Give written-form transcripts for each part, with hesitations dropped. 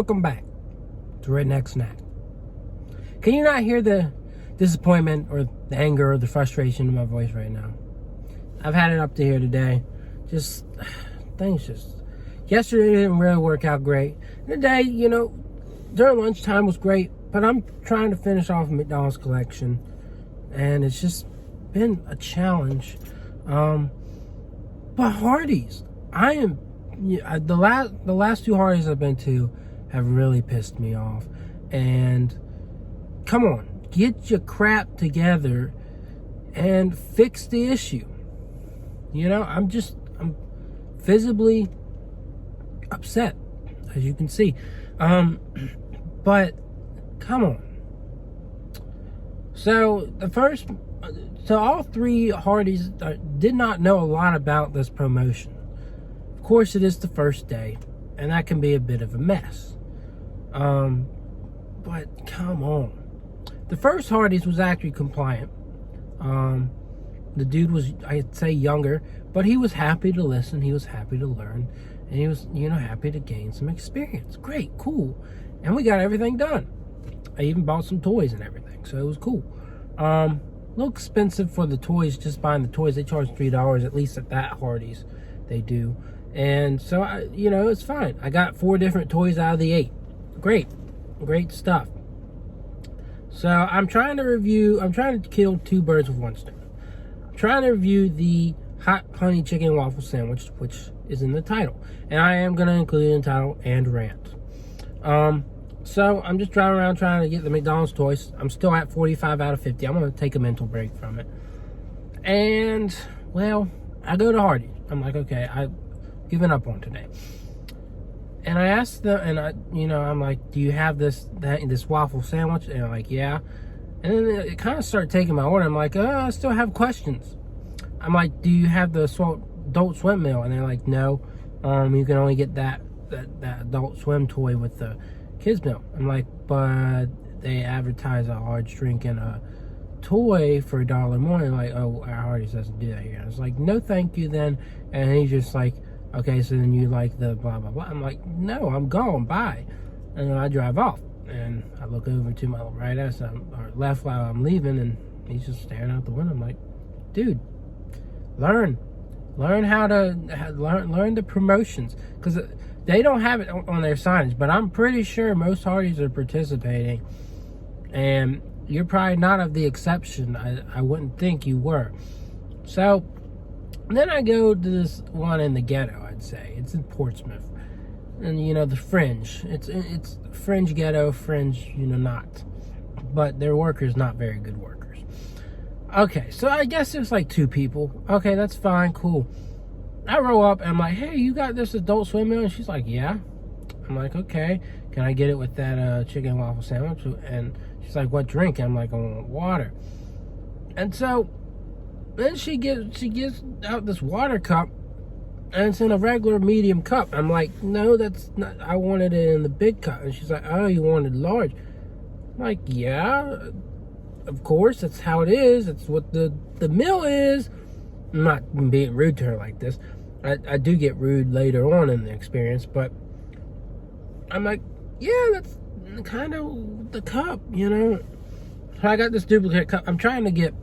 Welcome back to Redneck Snack. Can you not hear the disappointment or the anger or the frustration in my voice right now? I've had it up to here today. Yesterday didn't really work out great. Today, during lunchtime was great, but I'm trying to finish off a McDonald's collection, and it's just been a challenge. But Hardee's, the last two Hardee's I've been to have really pissed me off. And come on, get your crap together and fix the issue. I'm visibly upset, as you can see. But come on. So all three Hardee's did not know a lot about this promotion. Of course, it is the first day, and that can be a bit of a mess. But come on. The first Hardee's was actually compliant. The dude was, I'd say, younger, but he was happy to listen. He was happy to learn, and he was, happy to gain some experience. Great, cool. And we got everything done. I even bought some toys and everything, so it was cool. A little expensive for the toys, just buying the toys. They charge $3, at least at that Hardee's. They do. And so, it's fine. I got 4 different toys out of the 8. Great stuff. So I'm trying to kill 2 birds with 1 stone. I'm trying to review the hot honey chicken waffle sandwich, which is in the title. And I am going to include it in the title and rant. So I'm just driving around trying to get the McDonald's toys. I'm still at 45 out of 50. I'm going to take a mental break from it. And, well, I go to Hardee. I'm like, okay, I've given up on today. And I asked them, and I'm like, do you have this waffle sandwich? And they're like, yeah. And then it kind of started taking my order. I'm like, I still have questions. I'm like, do you have the Adult Swim meal? And they're like, no. You can only get that Adult Swim toy with the kids meal. I'm like, but they advertise a large drink and a toy for $1 more. And like, oh, our Hardee's doesn't do that here. And I was like, no, thank you then. And he's just like, okay, so then you like the blah, blah, blah. I'm like, no, I'm gone, bye. And then I drive off. And I look over to my right or left while I'm leaving, and he's just staring out the window. I'm like, dude, learn how to learn the promotions. Because they don't have it on their signage, but I'm pretty sure most Hardee's are participating. And you're probably not of the exception. I wouldn't think you were. So then I go to this one in the ghetto, I'd say. It's in Portsmouth. And, the fringe. It's fringe ghetto, fringe, not. But their workers, not very good workers. Okay, so I guess there's like 2 people. Okay, that's fine, cool. I roll up, and I'm like, hey, you got this Adult Swim meal? And she's like, yeah. I'm like, okay. Can I get it with that chicken waffle sandwich? And she's like, what drink? And I'm like, I want water. And so then she gets out this water cup, and it's in a regular medium cup. I'm like, no, that's not, I wanted it in the big cup. And she's like, oh, you wanted large. I'm like, yeah, of course, that's how it is. That's what the meal is. I'm not being rude to her like this. I do get rude later on in the experience, but I'm like, yeah, that's kind of the cup, So I got this duplicate cup. I'm trying to get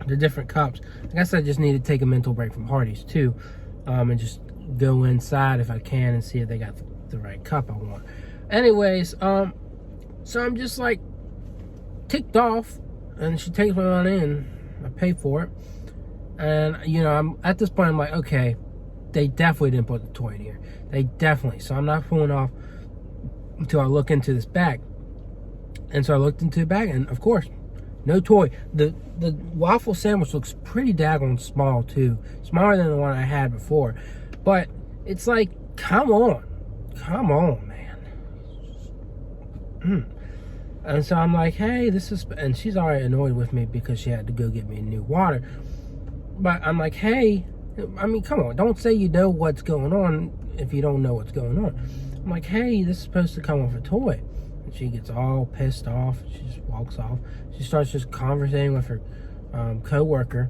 the different cups. I guess I just need to take a mental break from Hardee's too, and just go inside if I can and see if they got the right cup I want. Anyways, so I'm just like ticked off, and she takes me on in. I pay for it, and I'm at this point. I'm like, okay, they definitely didn't put the toy in here. They definitely. So I'm not pulling off until I look into this bag. And so I looked into the bag, and of course, no toy. The waffle sandwich looks pretty daggone small too. Smaller than the one I had before. But it's like, come on, man. And so I'm like, hey, and she's already annoyed with me because she had to go get me new water. But I'm like, hey, come on, don't say you know what's going on if you don't know what's going on. I'm like, hey, this is supposed to come with a toy. And she gets all pissed off. She just walks off. She starts just conversating with her co-worker.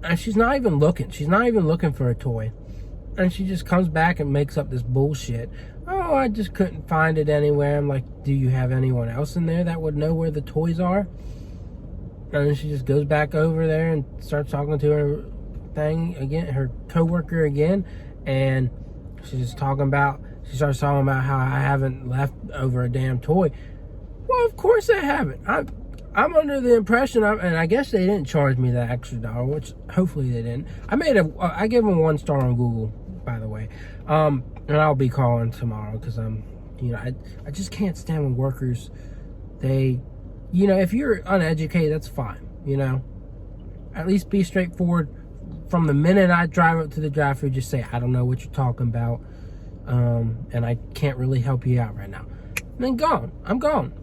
And she's not even looking. She's not even looking for a toy. And she just comes back and makes up this bullshit. Oh, I just couldn't find it anywhere. I'm like, do you have anyone else in there that would know where the toys are? And then she just goes back over there and starts talking to her thing again, her coworker again, and she starts talking about how I haven't left over a damn toy. Well, of course I haven't. I'm under the impression, and I guess they didn't charge me that extra $1, which hopefully they didn't. I gave them 1 star on Google, by the way, and I'll be calling tomorrow because I just can't stand when workers, if you're uneducated, that's fine, at least be straightforward. From the minute I drive up to the drive-thru, just say, I don't know what you're talking about, and I can't really help you out right now. And then gone. I'm gone,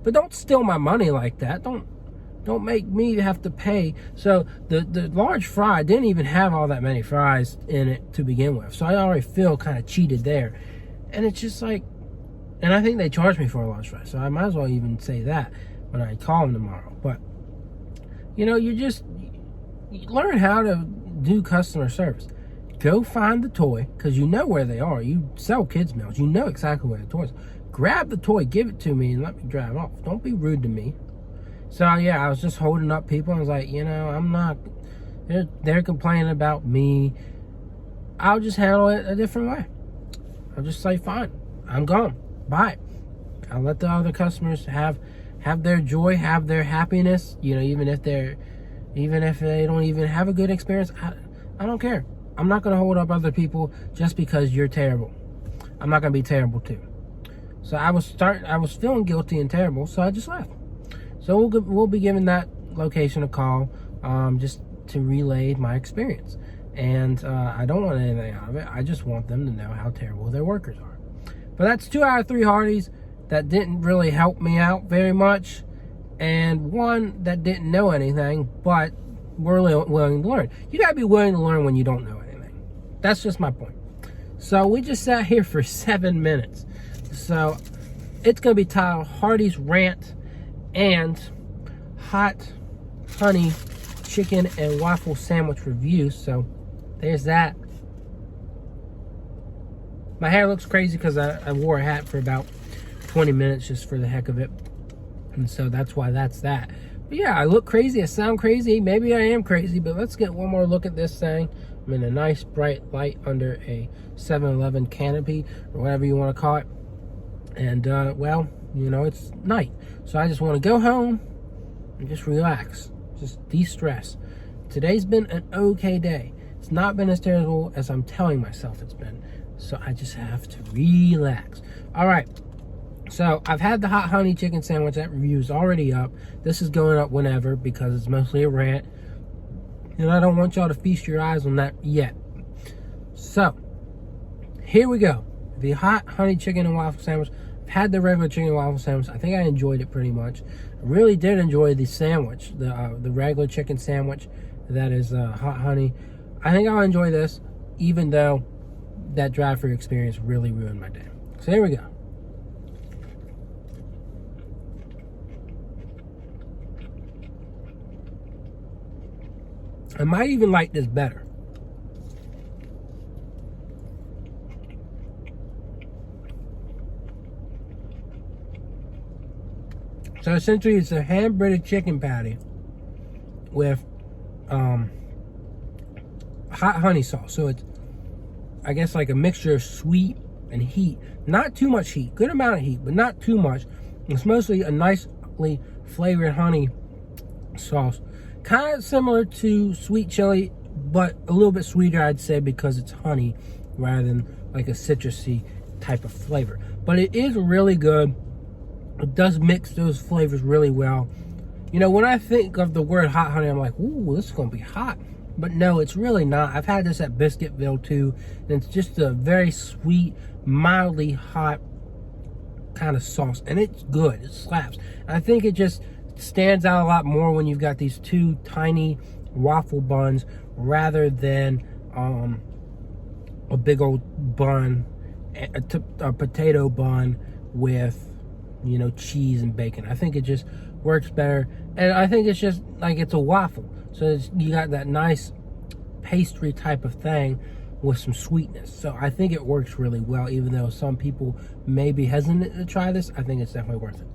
But don't steal my money like that. Don't make me have to pay. So the large fry didn't even have all that many fries in it to begin with. So I already feel kind of cheated there. And it's just like, and I think they charged me for a large fry. So I might as well even say that when I call them tomorrow. But, you learn how to do customer service. Go find the toy, because you know where they are. You sell kids meals. You know exactly where the toys are. Grab the toy, give it to me, and let me drive off. Don't be rude to me. So, yeah, I was just holding up people. I was like, I'm not... They're complaining about me. I'll just handle it a different way. I'll just say, fine, I'm gone. Bye. I'll let the other customers have their joy, have their happiness, even if they don't even have a good experience. I don't care. I'm not going to hold up other people just because you're terrible. I'm not going to be terrible too. So I was feeling guilty and terrible, so I just left. So we'll be giving that location a call, just to relay my experience. And I don't want anything out of it. I just want them to know how terrible their workers are. But that's 2 out of 3 Hardees that didn't really help me out very much, and 1 that didn't know anything, but were willing to learn. You gotta be willing to learn when you don't know anything. That's just my point. So we just sat here for 7 minutes. So it's gonna be titled Hardee's Rant and Hot Honey Chicken and Waffle Sandwich Review. So there's that. My hair looks crazy because I wore a hat for about 20 minutes just for the heck of it. And so that's why that's that. But yeah, I look crazy. I sound crazy. Maybe I am crazy, but let's get one more look at this thing. I'm in a nice bright light under a 7-Eleven canopy or whatever you want to call it. And, well, it's night. So I just want to go home and just relax. Just de-stress. Today's been an okay day. It's not been as terrible as I'm telling myself it's been. So I just have to relax. All right. So I've had the hot honey chicken sandwich. That review is already up. This is going up whenever because it's mostly a rant. And I don't want y'all to feast your eyes on that yet. So here we go. The hot honey chicken and waffle sandwich. I've had the regular chicken and waffle sandwich. I think I enjoyed it pretty much. I really did enjoy the sandwich, the regular chicken sandwich that is hot honey. I think I'll enjoy this, even though that drive-thru experience really ruined my day. So here we go. I might even like this better. So essentially it's a hand-breaded chicken patty with hot honey sauce. So it's, I guess, like a mixture of sweet and heat. Not too much heat. Good amount of heat, but not too much. It's mostly a nicely flavored honey sauce. Kind of similar to sweet chili, but a little bit sweeter, I'd say, because it's honey rather than like a citrusy type of flavor. But it is really good. It does mix those flavors really well. When I think of the word hot honey, I'm like, ooh, this is going to be hot. But no, it's really not. I've had this at Biscuitville too, and it's just a very sweet, mildly hot kind of sauce. And it's good. It slaps. And I think it just stands out a lot more when you've got these 2 tiny waffle buns rather than a big old bun, a potato bun with cheese and bacon. I think it just works better, and I think it's just like it's a waffle, so you got that nice pastry type of thing with some sweetness. So I think it works really well, even though some people may be hesitant to try this. I think it's definitely worth it.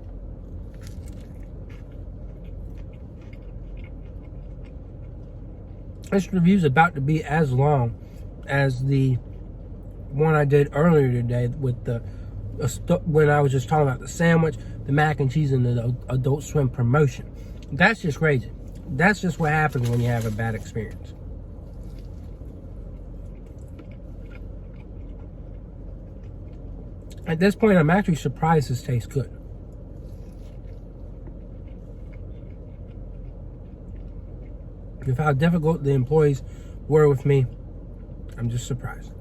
This review is about to be as long as the one I did earlier today with when I was just talking about the sandwich, the mac and cheese, and the Adult Swim promotion. That's just crazy. That's just what happens when you have a bad experience. At this point, I'm actually surprised this tastes good. With how difficult the employees were with me, I'm just surprised.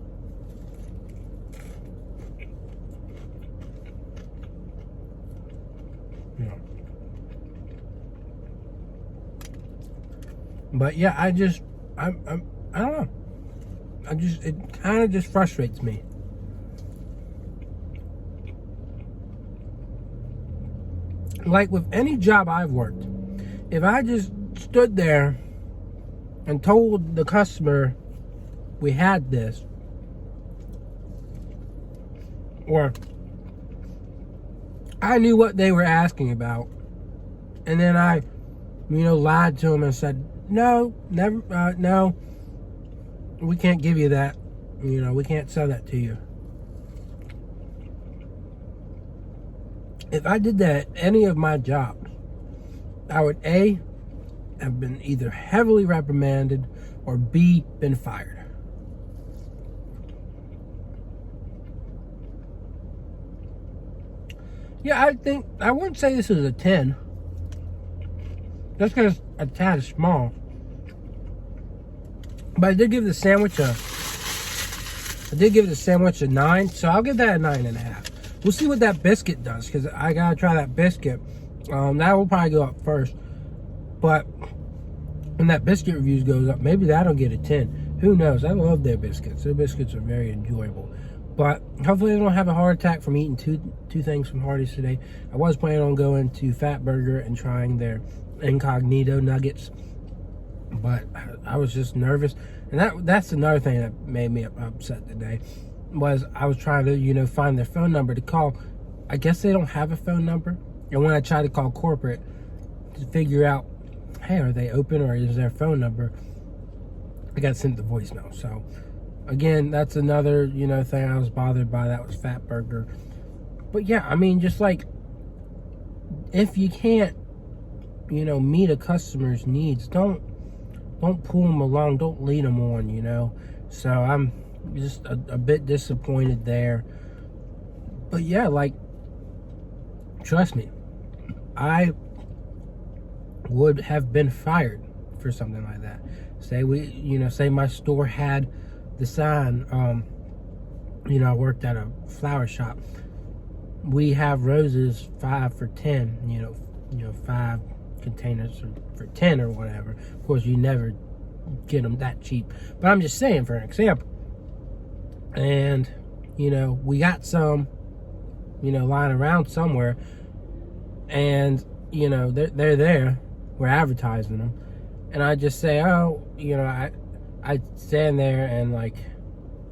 Yeah. But yeah, I don't know. It kind of just frustrates me. Like with any job I've worked, if I just stood there and told the customer we had this, or I knew what they were asking about, and then I, lied to them and said, no, never, no, we can't give you that, we can't sell that to you. If I did that at any of my jobs, I would A, have been either heavily reprimanded, or B, been fired. Yeah, I wouldn't say this is a 10. Just because it's a tad small. But I did give the sandwich a 9, so I'll give that a 9.5. We'll see what that biscuit does, because I gotta try that biscuit. That will probably go up first. But when that biscuit reviews goes up, maybe that'll get a 10. Who knows? I love their biscuits. Their biscuits are very enjoyable. But hopefully I don't have a heart attack from eating two things from Hardee's today. I was planning on going to Fat Burger and trying their incognito nuggets, but I was just nervous. And that's another thing that made me upset today, was I was trying to, find their phone number to call. I guess they don't have a phone number. And when I tried to call corporate to figure out, hey, are they open or is there a phone number, I got sent the voicemail. So again, that's another, thing I was bothered by. That was Fat Burger. But yeah, I mean, just like, if you can't, meet a customer's needs, don't pull them along, don't lead them on, So I'm just a bit disappointed there. But yeah, like, trust me, I would have been fired for something like that. Say my store had the sign, I worked at a flower shop. We have roses 5 for 10, 5 containers for 10 or whatever. Of course, you never get them that cheap. But I'm just saying, for an example. And, we got some, lying around somewhere. And, they're there. We're advertising them. And I just say, I stand there and, like,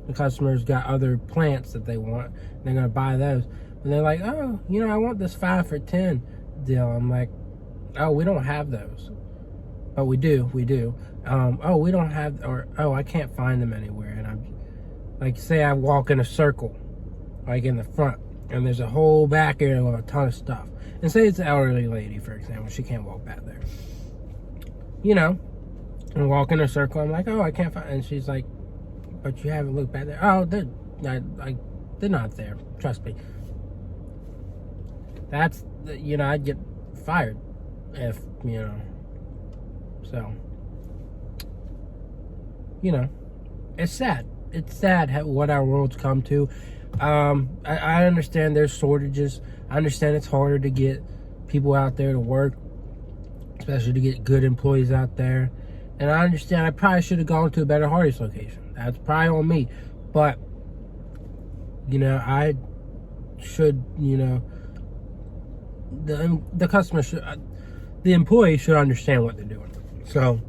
the customers got other plants that they want. They're going to buy those. And they're like, oh, I want this 5 for 10 deal. I'm like, oh, we don't have those. Oh, we do. Oh, we don't have, or, oh, I can't find them anywhere. And I'm like, say I walk in a circle, like in the front, and there's a whole back area with a ton of stuff. And say it's an elderly lady, for example. She can't walk back there. And walk in a circle. I'm like, oh, I can't find, and she's like, but you haven't looked back there. Oh, they're not there. Trust me. That's, I'd get fired if, so, it's sad. It's sad what our world's come to. I understand there's shortages. I understand it's harder to get people out there to work, especially to get good employees out there. And I understand I probably should have gone to a better Hardee's location. That's probably on me. But, I should, the customer should, the employee should understand what they're doing. So,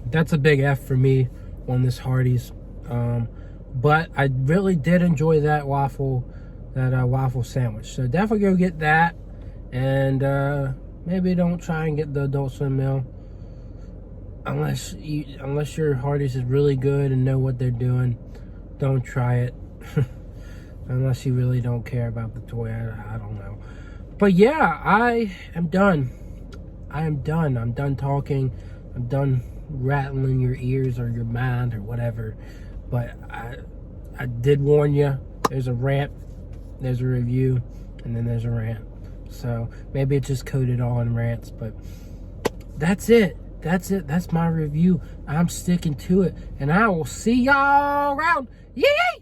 that's a big F for me on this Hardee's. But I really did enjoy that waffle sandwich. So definitely go get that. And maybe don't try and get the Adult Swim meal. Unless your Hardee's is really good and know what they're doing, don't try it. Unless you really don't care about the toy, I don't know. But yeah, I am done. I'm done talking. I'm done rattling your ears or your mind or whatever. But I did warn you. There's a rant, there's a review, and then there's a rant. So maybe it just coded all in rants, but that's it. That's my review. I'm sticking to it. And I will see y'all around. Yay!